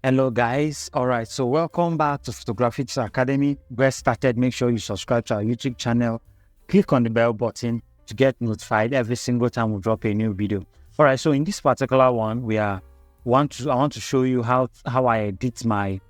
Hello guys. All right, so welcome back to Photography Academy. Get started, make sure you subscribe to our YouTube channel. Click on the bell button to get notified every single time we drop a new video. All right, so in this particular one, I want to show you how I edit my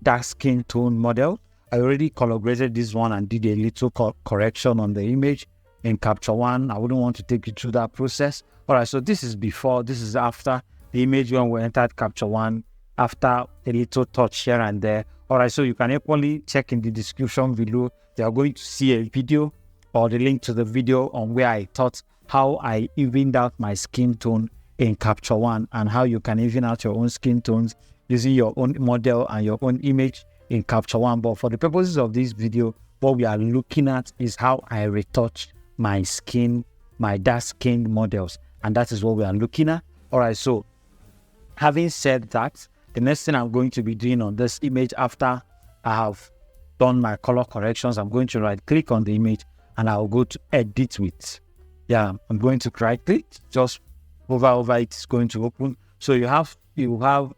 dark skin tone model. I already color graded this one and did a little correction on the image in Capture One. I wouldn't want to take you through that process. All right, so this is before, this is after the image when we entered Capture One, after a little touch here and there. All right, so you can equally check in the description below. They are going to see a video or the link to the video on where I taught how I evened out my skin tone in Capture One and how you can even out your own skin tones using your own model and your own image in Capture One. But for the purposes of this video, what we are looking at is how I retouch my skin, my dark skin models, and that is what we are looking at. All right, so having said that, the next thing I'm going to be doing on this image after I have done my color corrections, I'm going to right click on the image and I'll go to edit with. Yeah, I'm going to right click, just over it, it's going to open. So you have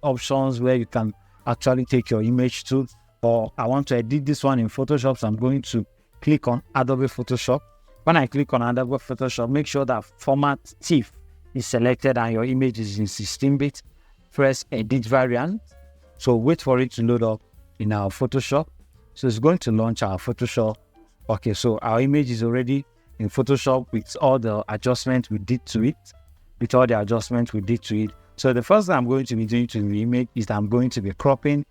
options where you can actually take your image to, or I want to edit this one in Photoshop, so I'm going to click on Adobe Photoshop. When I click on Adobe Photoshop, make sure that format TIFF is selected and your image is in 16-bit. Press edit variant. So wait for it to load up in our Photoshop. So it's going to launch our Photoshop. Okay, so our image is already in Photoshop with all the adjustments we did to it. So the first thing I'm going to be doing to the image is that I'm going to be cropping.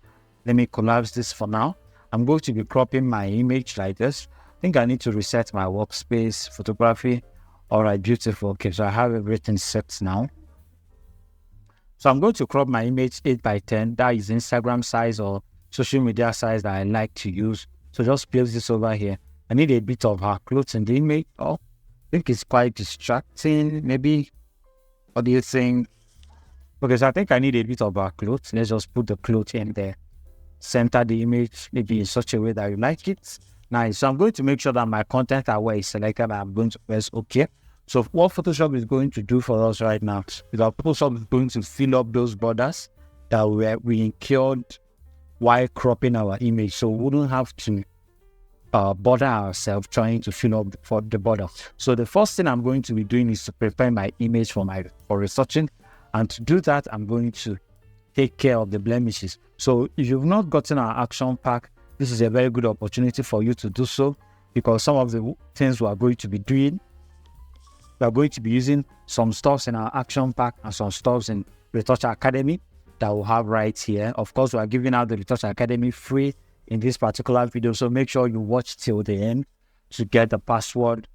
Let me collapse this for now. I'm going to be cropping my image like this. I think I need to reset my workspace, photography. All right, beautiful. Okay, so I have everything set now. So I'm going to crop my image 8x10. That is Instagram size or social media size that I like to use. So just place this over here. I need a bit of her clothes in the image. Oh, I think it's quite distracting. Maybe, what do you think? Okay, so I think I need a bit of her clothes. Let's just put the clothes in there. Center the image maybe in such a way that you like it. Nice. So I'm going to make sure that my content aware is selected and I'm going to press OK. So what Photoshop is going to do for us right now is that Photoshop is going to fill up those borders that we incurred while cropping our image. So we wouldn't have to bother ourselves trying to fill up for the border. So the first thing I'm going to be doing is to prepare my image for retouching. And to do that, I'm going to take care of the blemishes. So if you've not gotten our action pack, this is a very good opportunity for you to do so, because some of the things we are going to be doing, we are going to be using some stuffs in our action pack and some stuffs in Retouch Academy that we'll have right here. Of course, we are giving out the Retouch Academy free in this particular video, so make sure you watch till the end to get the password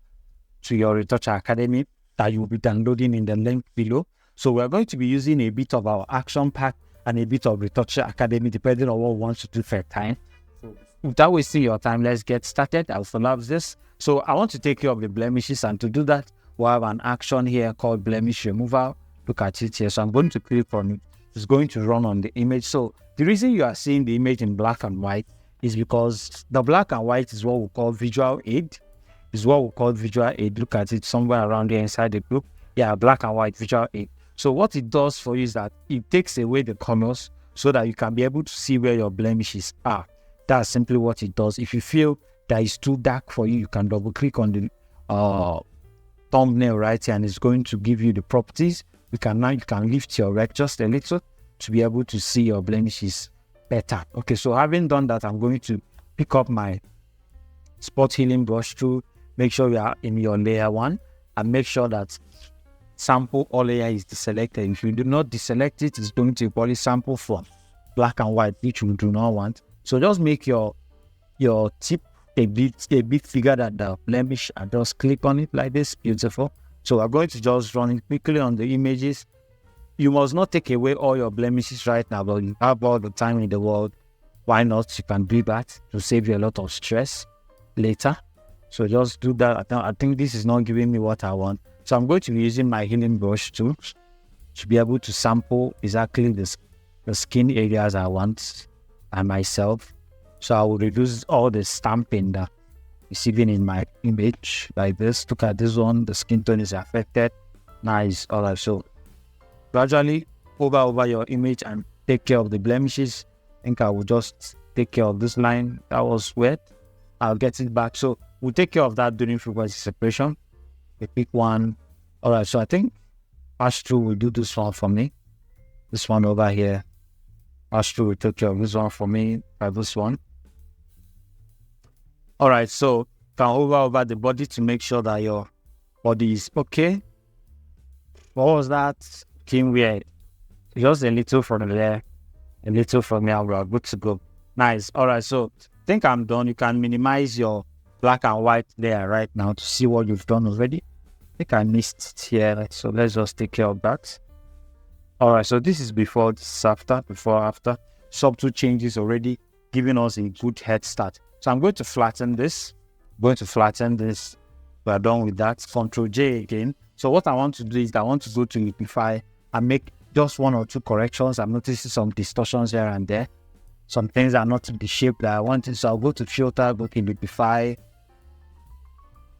to your Retouch Academy that you will be downloading in the link below. So we're going to be using a bit of our action pack and a bit of Retouch Academy depending on what we want to do for time. So without wasting your time, let's get started. I'll collapse this. So I want to take care of the blemishes, and to do that, we have an action here called Blemish Removal. Look at it here. So I'm going to click on it. It's going to run on the image. So the reason you are seeing the image in black and white is because the black and white is what we call visual aid. Look at it somewhere around here inside the group. Yeah, black and white visual aid. So what it does for you is that it takes away the colors so that you can be able to see where your blemishes are. That's simply what it does. If you feel that it's too dark for you, you can double click on the thumbnail right here and it's going to give you the properties. You can lift your red just a little to be able to see your blemishes better. Okay, so having done that, I'm going to pick up my spot healing brush tool. Make sure you are in your layer 1 and make sure that sample all layer is deselected. If you do not deselect it, it's going to probably sample from black and white, which we do not want. So just make your tip a bit bigger than the blemish and just click on it like this. Beautiful. So we're going to just run it quickly on the images. You must not take away all your blemishes right now, but you have all the time in the world. Why not? You can do that to save you a lot of stress later. So just do that. I think this is not giving me what I want. So I'm going to be using my healing brush tool to be able to sample exactly the skin areas I want and myself. So I will reduce all the stamping that is even in my image like this. Look at this one, the skin tone is affected. Nice. All right, so gradually over your image and take care of the blemishes. I think I will just take care of this line that was wet. I'll get it back. So we'll take care of that during frequency separation. We pick one. All right, so I think pass through will do this one for me. This one over here. Pass through will take care of this one for me by this one. All right, so can hover over the body to make sure that your body is okay. What was that? Came weird. Just a little from there, a little from here, we're good to go. Nice. All right, so I think I'm done. You can minimize your black and white layer right now to see what you've done already. I think I missed it here, so let's just take care of that. All right, so this is before, this is after, before, after. Subtle changes already giving us a good head start. So I'm going to flatten this. We're done with that. Ctrl J again. So what I want to do is I want to go to Liquify and make just one or two corrections. I'm noticing some distortions here and there. Some things are not in the shape that I wanted. So I'll go to Filter, go to Liquify,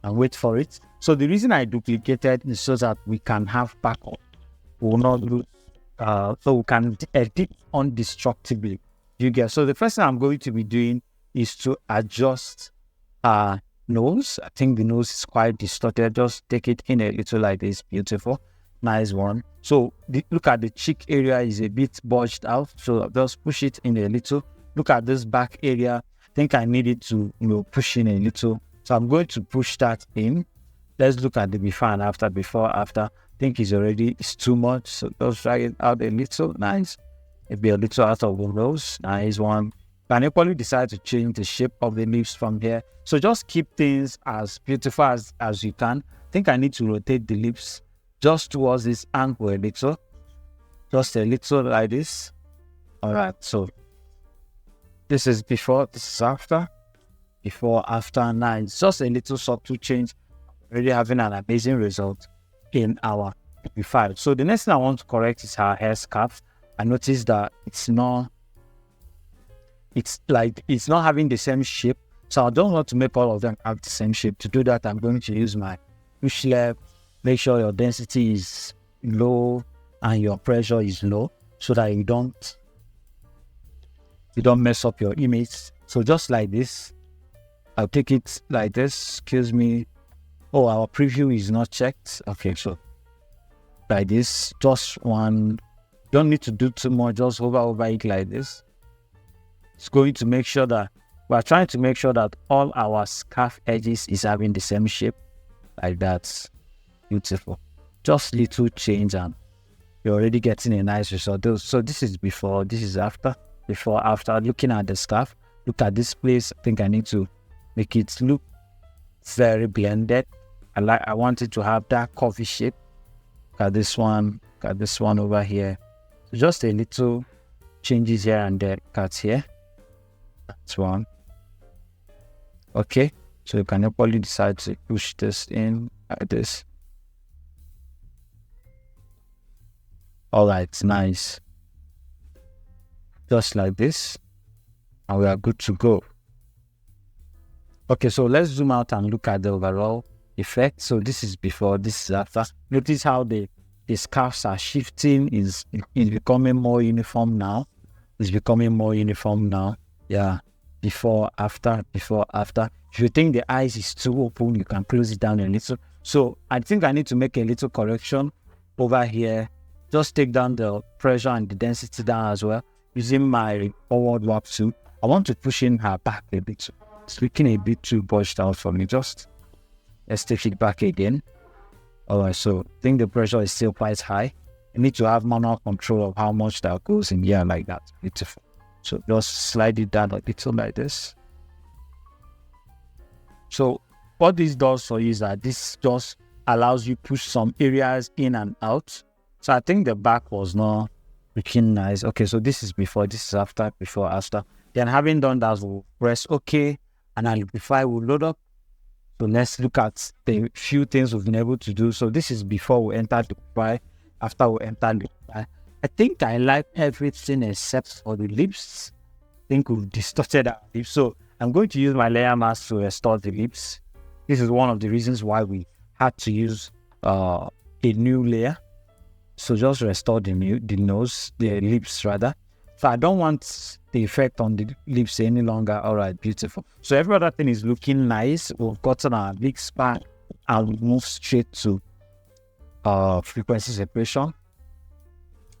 and wait for it. So the reason I duplicated is so that we can have backup. We will not lose, so we can edit undestructibly. You get. So the first thing I'm going to be doing is to adjust nose. I think the nose is quite distorted. Just take it in a little like this. Beautiful. Nice one. So look at the cheek area is a bit bulged out. So just push it in a little. Look at this back area. I think I need it to push in a little. So I'm going to push that in. Let's look at the before and after. Before, after. I think it's too much. So just drag it out a little. Nice. Maybe a little out of the nose. Nice one. You can equally decide to change the shape of the lips from here. So just keep things as beautiful as you can. I think I need to rotate the lips just towards this angle a little. Just a little like this. All right, so this is before, this is after. Before, after, nice. Just a little subtle change. Already having an amazing result in our Liquify. So the next thing I want to correct is our hair scarf. I noticed that it's not having the same shape. So I don't want to make all of them have the same shape. To do that, I'm going to use my push left. Make sure your density is low and your pressure is low so that you don't mess up your image. So just like this, I'll take it like this. Excuse me. Oh, our preview is not checked. Okay, so like this, just one. Don't need to do too much. Just hover over it like this. It's going to make sure that we're trying to make sure that all our scarf edges is having the same shape like that. Beautiful. Just little change and you're already getting a nice result. So this is before, this is after. Before, after. Looking at the scarf, look at this place. I think I need to make it look very blended. I want it to have that curvy shape. Look at this one. Look at this one over here. So just a little changes here and there. Cuts here. That's one. Okay, so you can probably decide to push this in like this. All right, nice. Just like this, and we are good to go. Okay, so let's zoom out and look at the overall effect. So this is before, this is after. Notice how the scarves are shifting. Is becoming more uniform now. It's becoming more uniform now. Yeah. Before, after, before, after. If you think the eyes is too open, you can close it down a little. So I think I need to make a little correction over here. Just take down the pressure and the density down as well. Using my forward warp tool. I want to push in her back a bit. It's looking a bit too bulged out for me. Just let's take it back again. All right, so I think the pressure is still quite high. I need to have manual control of how much that goes in here like that. Beautiful. So just slide it down a little like this. So what this does for you is that this just allows you push some areas in and out. So I think the back was not looking nice. Okay, so this is before, this is after, before, after. Then having done that, we'll press OK and our Liquify will load up. So let's look at the few things we've been able to do. So this is before we enter Liquify, after we enter Liquify. I think I like everything except for the lips. I think we've distorted our lips. So I'm going to use my layer mask to restore the lips. This is one of the reasons why we had to use a new layer. So just restore the lips rather. So I don't want the effect on the lips any longer. All right, beautiful. So every other thing is looking nice. We've gotten our big span and we move straight to frequency separation.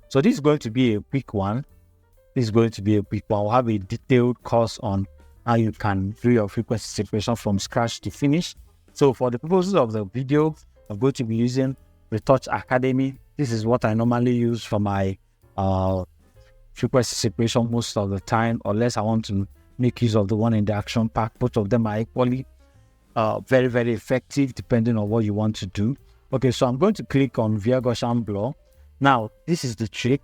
So this is going to be a quick one. We'll have a detailed course on how you can do your frequency separation from scratch to finish. So for the purposes of the video, I'm going to be using Retouch Academy. This is what I normally use for my frequency separation most of the time, unless I want to make use of the one in the action pack. Both of them are equally very, very effective depending on what you want to do. Okay, so I'm going to click on Via Gaussian Blur. Now, this is the trick.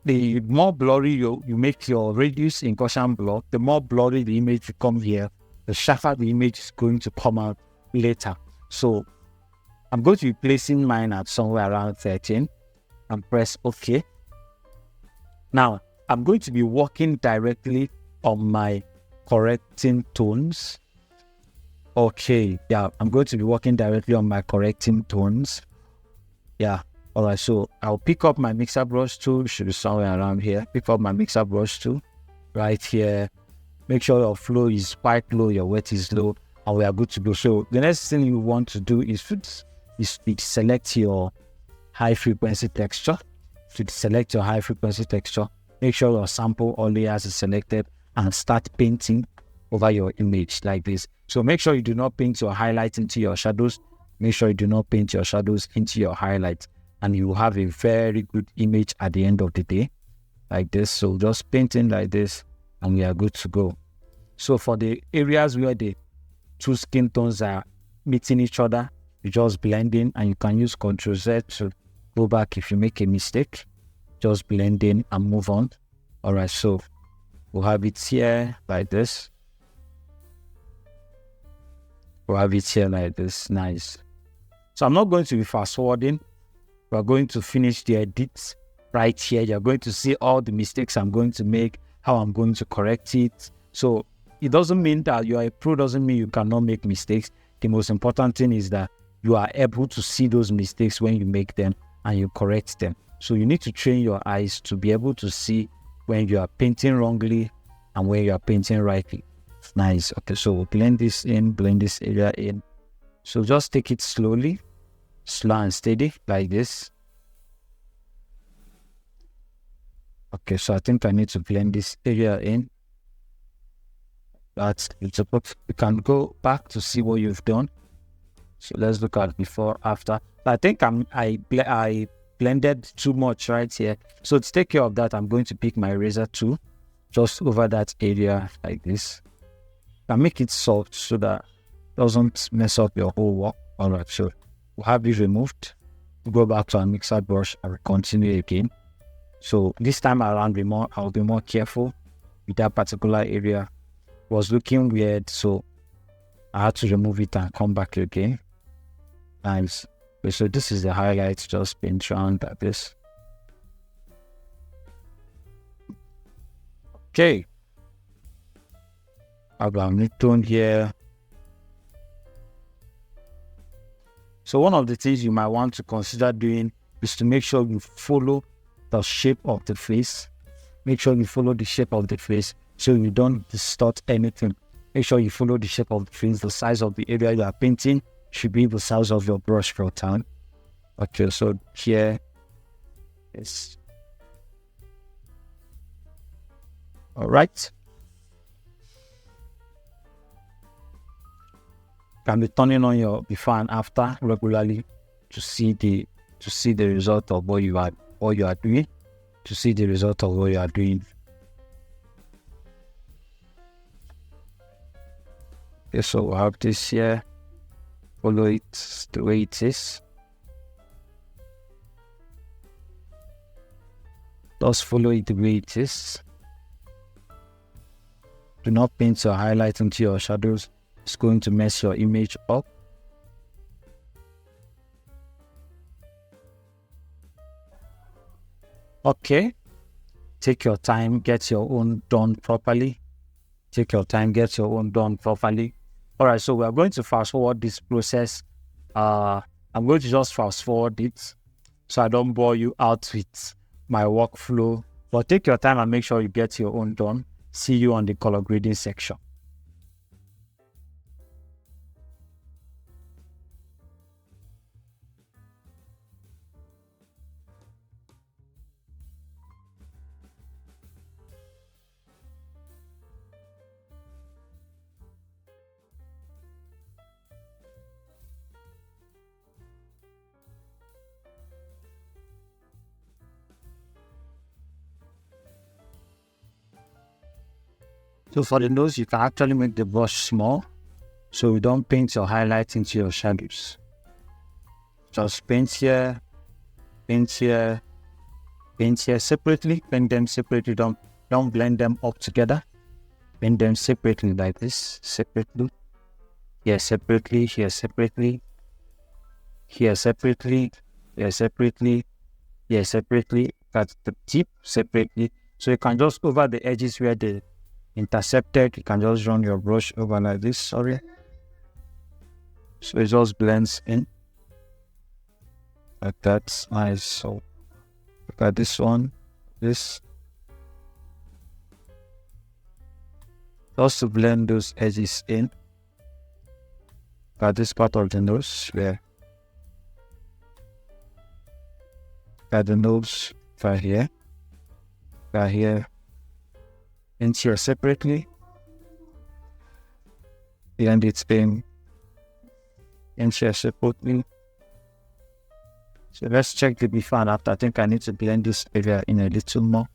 The more blurry you make your radius in Gaussian Blur, the more blurry the image will come here, the sharper the image is going to come out later. So I'm going to be placing mine at somewhere around 13 and press OK. Now, I'm going to be working directly on my correcting tones. Okay, yeah, I'm going to be working directly on my correcting tones. Yeah, all right, so I'll pick up my mixer brush tool, should be somewhere around here. Pick up my mixer brush tool right here. Make sure your flow is quite low, your wet is low, and we are good to go. So the next thing you want to do is select your high frequency texture. To select your high frequency texture, make sure your sample or layers is selected and start painting over your image like this. So make sure you do not paint your highlights into your shadows. Make sure you do not paint your shadows into your highlights, and you will have a very good image at the end of the day like this. So just painting like this and we are good to go. So for the areas where the two skin tones are meeting each other, you just blend in, and you can use Ctrl-Z to go back if you make a mistake. Just blend in and move on. All right, so we'll have it here like this. We'll have it here like this. Nice. So I'm not going to be fast forwarding. We're going to finish the edits right here. You're going to see all the mistakes I'm going to make, how I'm going to correct it. So it doesn't mean that you are a pro, doesn't mean you cannot make mistakes. The most important thing is that you are able to see those mistakes when you make them and you correct them. So you need to train your eyes to be able to see when you are painting wrongly and when you are painting rightly. Nice. Okay, so we'll blend this in, blend this area in. So just take it slowly, slow and steady like this. Okay, so I think I need to blend this area in. That's it's a, you can go back to see what you've done. So let's look at before, after. I think I blended too much right here. So to take care of that, I'm going to pick my eraser tool just over that area like this. And make it soft so that it doesn't mess up your whole work. All right, so we'll have this removed. We'll go back to our mixer brush and we'll continue again. So this time around, I'll be more careful with that particular area. It was looking weird, so I had to remove it and come back again. Nice. Okay, so this is the highlights, just paint around like this. Okay. I've got mid-tone here. So one of the things you might want to consider doing is to make sure you follow the shape of the face. Make sure you follow the shape of the face so you don't distort anything. Make sure you follow the shape of the face. The size of the area you are painting should be the size of your brush pattern. Okay, so here is all right. Can be turning on your before and after regularly to see the result of what you are doing. To see the result of what you are doing. Okay, so we'll have this here. Follow it the way it is. Just follow it the way it is. Do not paint or highlight into your shadows. It's going to mess your image up. Okay. Take your time, get your own done properly. Take your time, get your own done properly. All right, so we are going to fast forward this process. I'm going to just fast forward it so I don't bore you out with my workflow. But take your time and make sure you get your own done. See you on the color grading section. So for the nose, you can actually make the brush small, so you don't paint your highlights into your shadows. Just paint here, paint here, paint here separately, paint them separately, don't blend them up together. Paint them separately like this, separately. Here separately, here separately, here separately, here separately, here separately, cut the tip separately. So you can just over the edges where they intercepted, you can just run your brush over like this, sorry. So it just blends in. Like that's nice. So look at this one, this. Just to blend those edges in. Look at this part of the nose where. Got the nose right here. Got here. And here separately. And it's been and here separately. So let's check the before and after. I think I need to blend this area in a little more.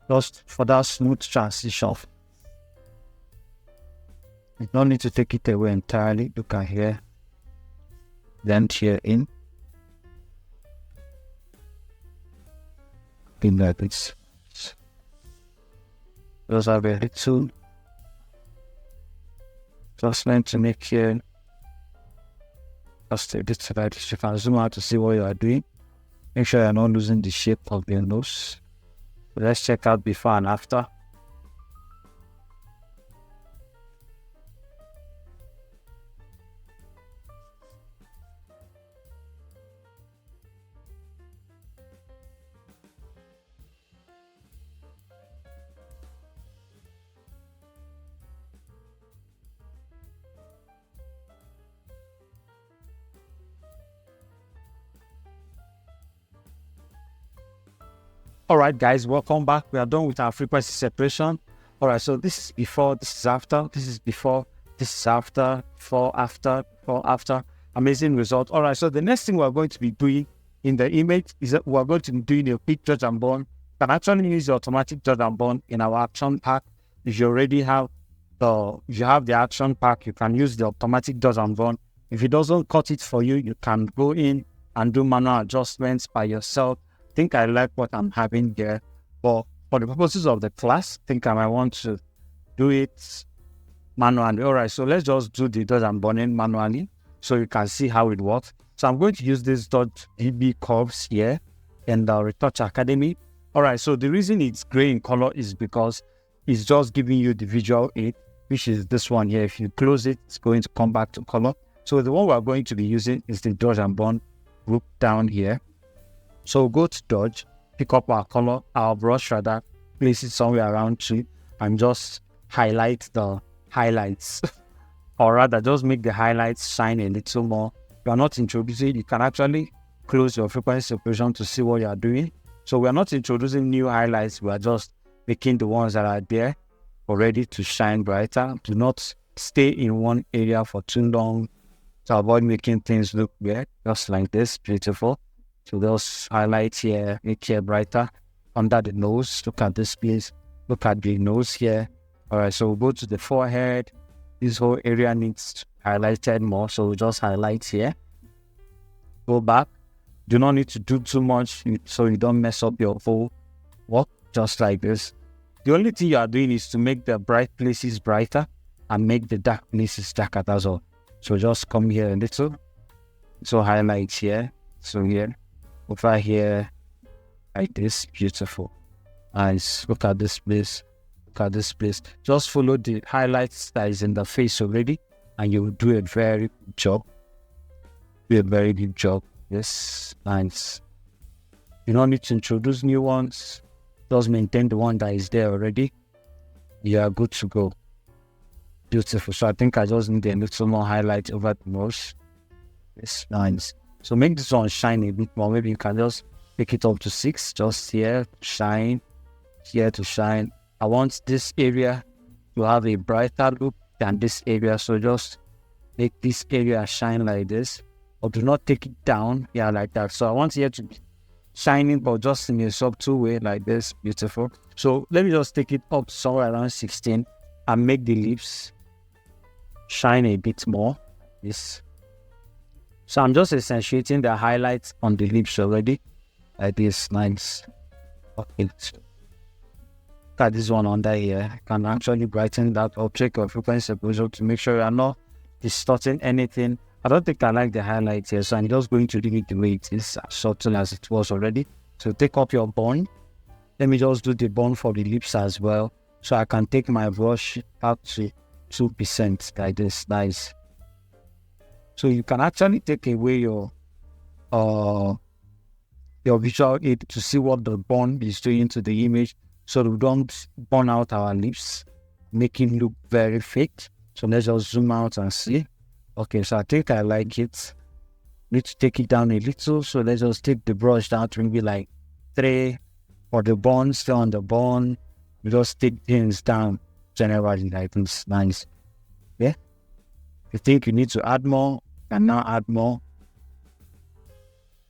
Just for that smooth transition. You don't need to take it away entirely. Look at here. Blend here in. In like this. Those are very little. Just learn to make here. Just this right. You can zoom out to see what you are doing. Make sure you're not losing the shape of your nose. So let's check out before and after. All right, guys, welcome back. We are done with our frequency separation. All right, so this is before, this is after, this is before, this is after, before, after. Amazing result. All right, so the next thing we're going to be doing in the image is that we're going to be doing a quick dodge and burn. You can actually use the automatic dodge and burn in our action pack. If you already have the action pack, you can use the automatic dodge and burn. If it doesn't cut it for you, you can go in and do manual adjustments by yourself. I think I like what I'm having here, but for the purposes of the class, I think I might want to do it manually. All right, so let's just do the dodge and burning manually so you can see how it works. So I'm going to use this dodge DB curves here in the Retouch Academy. All right, so the reason it's gray in color is because it's just giving you the visual aid, which is this one here. If you close it, it's going to come back to color. So the one we're going to be using is the dodge and burn group down here. So go to dodge, pick up our color, our brush rather, place it somewhere around 2 and just highlight the highlights. Or rather, just make the highlights shine a little more. You are not introducing, you can actually close your frequency separation to see what you are doing. So we are not introducing new highlights, we are just making the ones that are there already to shine brighter. Do not stay in one area for too long to avoid making things look weird. Just like this, beautiful. So those highlights here, make here brighter. Under the nose, look at this place. Look at the nose here. All right, so we'll go to the forehead. This whole area needs highlighted more, so we'll just highlight here. Go back. Do not need to do too much so you don't mess up your whole work, just like this. The only thing you are doing is to make the bright places brighter and make the dark places darker, that's all. So just come here a little. So highlight here. So here. Over here. Like this. Beautiful. Nice. Look at this place. Look at this place. Just follow the highlights that is in the face already. And you will do a very good job. Do a very good job. Yes. Nice. You don't need to introduce new ones. Just maintain the one that is there already. You are good to go. Beautiful. So I think I just need a little more highlight over the nose. It's nice. So make this one shine a bit more. Maybe you can just pick it up to 6. Just here, shine. Here to shine. I want this area to have a brighter look than this area. So just make this area shine like this. Or do not take it down. Yeah, like that. So I want here to be shining, but just in a subtle way like this. Beautiful. So let me just take it up somewhere around 16 and make the lips shine a bit more. This. So I'm just accentuating the highlights on the lips already. Like this. Nice. Okay. Look at this one under here. I can actually brighten that up. Check your frequency exposure to make sure you are not distorting anything. I don't think I like the highlights here, so I'm just going to leave it the way it is, as subtle as it was already. So take up your bone. Let me just do the bone for the lips as well. So I can take my brush up to 2% like this. Nice. So you can actually take away your visual aid to see what the bone is doing to the image, so we don't burn out our lips, make it look very fake. So let's just zoom out and see. Okay, so I think I like it. Need to take it down a little. So let's just take the brush down to maybe like 3 for the bone, still on the bone. We just take things down generally like this. Nice. Yeah. If you think you need to add more, you can now add more.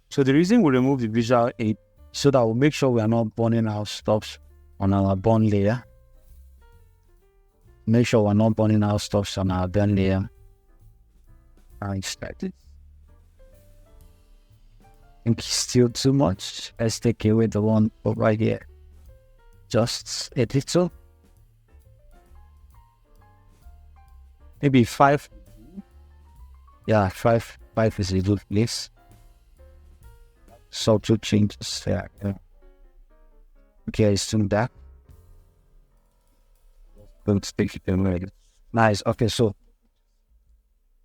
So the reason we remove the visual aid so that we'll make sure we are not burning our stuffs on our bone layer. Make sure we're not burning our stuffs on our bone layer. I expect it. I think it's still too much. Let's take away the one right here. Just a little. Maybe 5. Yeah, 5 is a good place. Subtle changes. Yeah. Okay, it's too dark. Let's take it away. Nice. Okay, so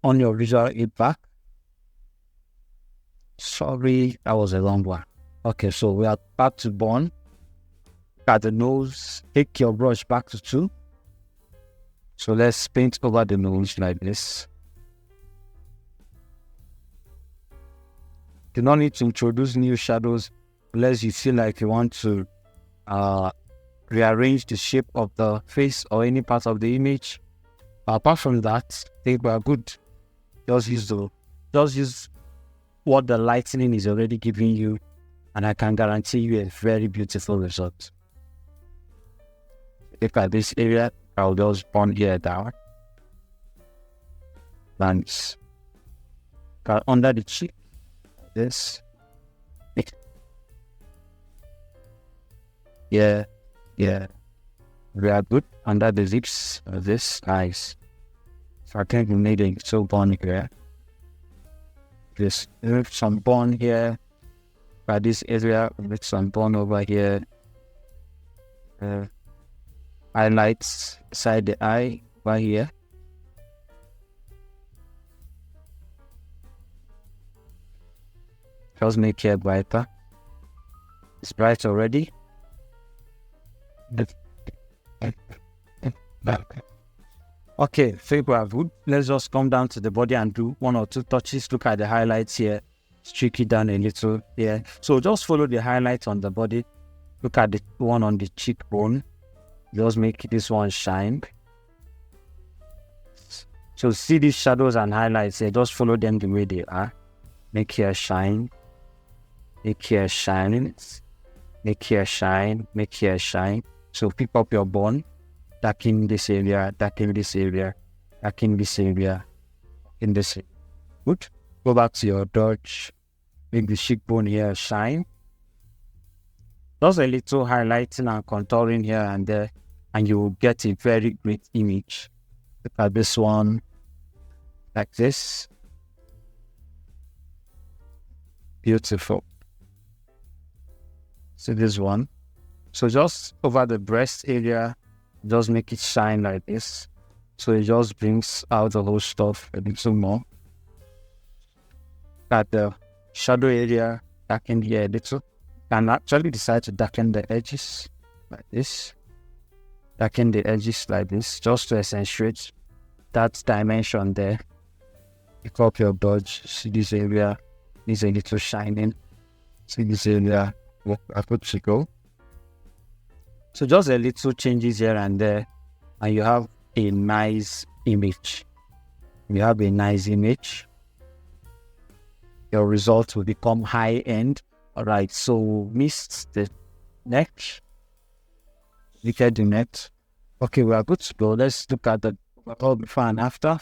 on your visual aid back. Sorry, that was a long one. Okay, so we are back to bone. At the nose, take your brush back to 2. So let's paint over the nose like this. You don't need to introduce new shadows unless you feel like you want to rearrange the shape of the face or any part of the image. Apart from that, I think we are good. Just use what the lightning is already giving you, and I can guarantee you a very beautiful result. Look at this area. I'll just burn here down. Nice. Got under the cheek. This. Yeah. We are good. Under the lips. This. Nice. So I think we need a little bone here. Just move some bone here. By this area, with some bone over here. Highlights inside the eye over here. Just make it brighter. It's bright already. Okay, think we are good. Let's just come down to the body and do 1 or 2 touches. Look at the highlights here. Streak it down a little. Yeah. So just follow the highlights on the body. Look at the one on the cheekbone. Just make this one shine. So see these shadows and highlights here. Just follow them the way they are. Make here shine. Make here shine. Make here shine. Make here shine. So pick up your bone. Darken this area. Darken this area. Darken this area. In this area. Good. Go back to your dodge. Make the cheekbone here shine. Just a little highlighting and contouring here and there, and you will get a very great image. Look at this one. Like this. Beautiful. See this one. So just over the breast area, just make it shine like this. So it just brings out the whole stuff a little more. At the shadow area, darken here a little. can actually decide to darken the edges like this. Darken the edges like this, just to accentuate that dimension there. Pick up your dodge. See this area needs a little shining. See this area where I put to go. So just a little changes here and there, and you have a nice image. You have a nice image. Your results will become high end. All right, so missed the neck. Look at the neck. Okay, we are good to go. Let's look at the before and after.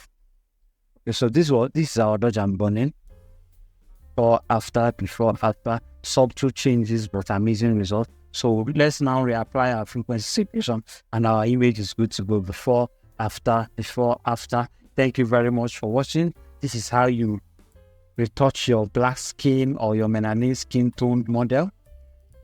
Okay, so this is our dodge and burning. Before, after, subtle changes but amazing result. So let's now reapply our frequency separation, and our image is good to go. Before, after. Thank you very much for watching. This is how you retouch your black skin or your melanin skin tone model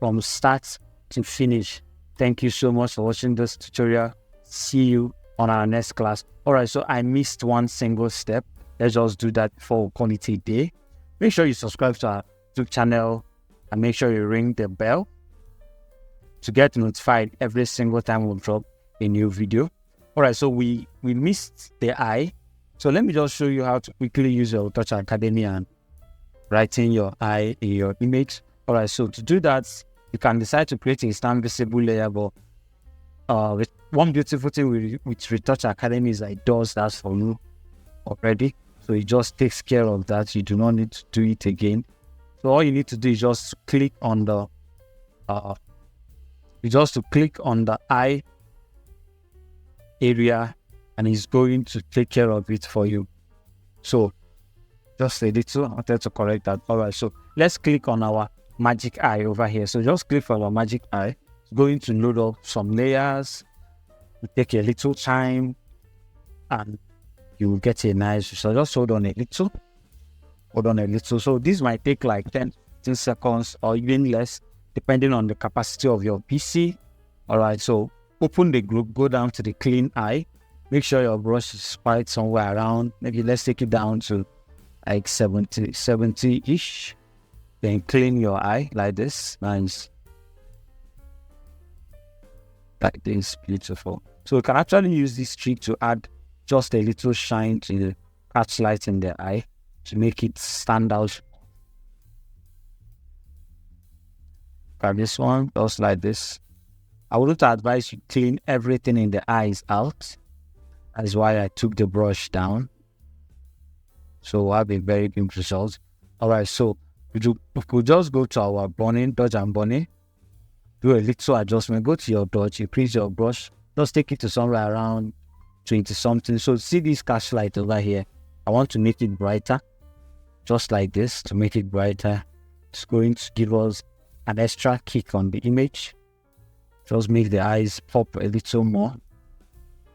from start to finish. Thank you so much for watching this tutorial. See you on our next class. All right, so I missed one single step. Let's just do that before we call it a day. Make sure you subscribe to our YouTube channel and make sure you ring the bell to get notified every single time we drop a new video. All right, so we missed the eye. So let me just show you how to quickly use your Retouch Academy and writing your eye in your image. All right, so to do that, you can decide to create a stand visible layer, but one beautiful thing with Retouch Academy is that it does that for you already. So it just takes care of that. You do not need to do it again. So all you need to do is just click on the eye area, and it's going to take care of it for you. So just a little, I wanted to correct that. All right, so let's click on our magic eye over here. So just click on our magic eye. It's going to load up some layers. It take a little time, and you will get a nice result. Just hold on a little. So this might take like 10 seconds or even less, depending on the capacity of your PC. All right, so open the group, go down to the clean eye. Make sure your brush is quite somewhere around. Maybe let's take it down to like 70-ish. Then clean your eye like this. Nice. Like this, beautiful. So you can actually use this trick to add just a little shine to the catch light in the eye to make it stand out. Grab this one, just like this. I would advise you clean everything in the eyes out. That's why I took the brush down. So we'll have a very good result. All right, so we could just go to our burning, dodge and burning. Do a little adjustment. Go to your dodge, increase your brush. Just take it to somewhere around 20 something. So see this catch light over here. I want to make it brighter. Just like this to make it brighter. It's going to give us an extra kick on the image. Just make the eyes pop a little more.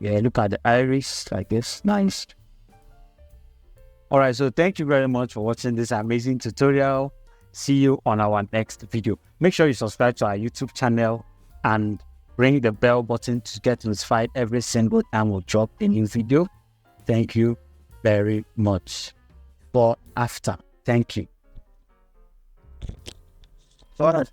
Yeah, look at the iris like this. Nice. All right, so thank you very much for watching this amazing tutorial. See you on our next video. Make sure you subscribe to our YouTube channel and ring the bell button to get notified every single time we drop a new video. Thank you very much. For after, thank you. All right.